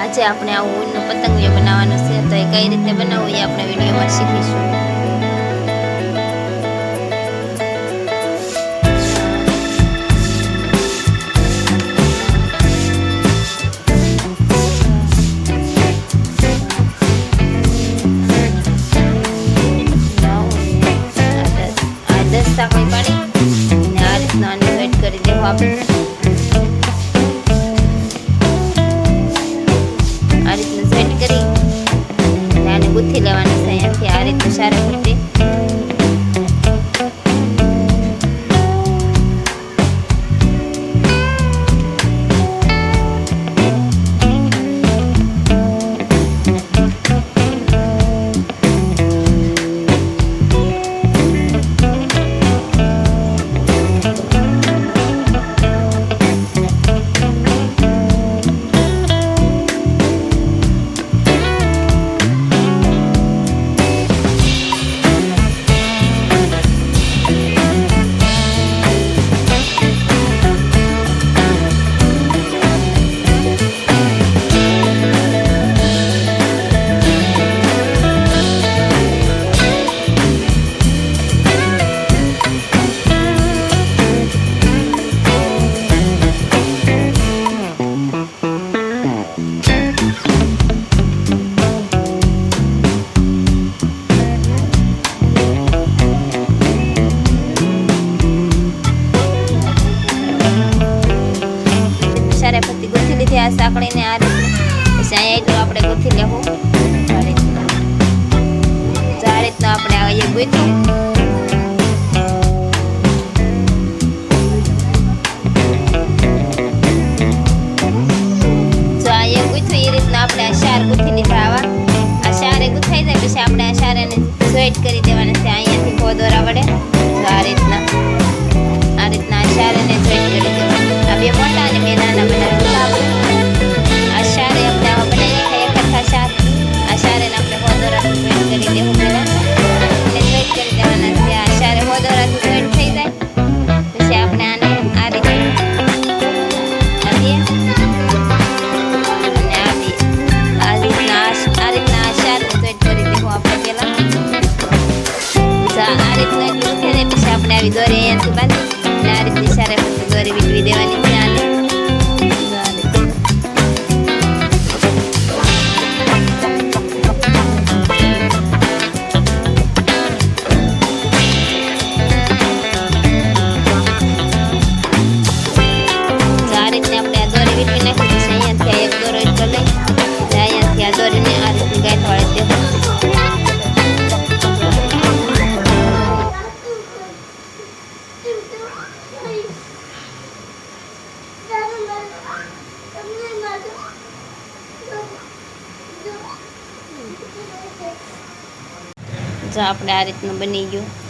આજે આપણે આ ઊનનો પતંગિયો બનાવવાનો છે, તો એ કઈ રીતે બનાવવું એ આપણે વિડીયોમાં શીખીશું. આ 10 સાકળી પાડી અને આ રીતના આને સેટ કરી દેવું આપણે. આ રીતનું સેટ કરી આને ગુથી લેવાનું છે અહીંયાથી આ રીતનું સારા રીતે. પત્તી ગોથી લીધી આ સાંકળીને આ રીતે. પછી અહીંયા એટલું આપણે ગોથી લેવું આ રીતના. તો આ રીતના આપણે અહીંયા ગોથ્યું. જો અહીંયા ગોથ્યું એ રીતના આપણે આ શાર ગોથી લીધા. આવા આ શારે ગોથાઈ જાય પછી આપણે આ શારેને જોઈન્ટ કરી દેવાના છે અહીંયાથી દોરા વડે. તો આ રીતના આ શારેને જોઈન્ટ કરી દેવાના. આ બે મોટા અને બે નાના બનાવ્યા. આ શારે આપણે આવા બનાવી એક હરખા શાર. આ શારેને આપણે દોરાથી જોઈન્ટ કરી દેવું પહેલાં અને જોઈન્ટ કરી દેવાના છે. આ શારે દોરાથી જોઈન્ટ થઈ જાય પછી આપણે આને આ રીતે આપીએ અને આપીએ આ રીતના આ શારને જોઈન્ટ કરી દેવું આપણે પહેલાં. આ રીતના એટલું ઉઠે ને પછી આપણે આવી દોરી અહીંયાથી બાંધી અને આ રીતની શારે પછી દોરી વીટવી દેવાની છે. આને જો આપણે આ રીતનું બની ગયું.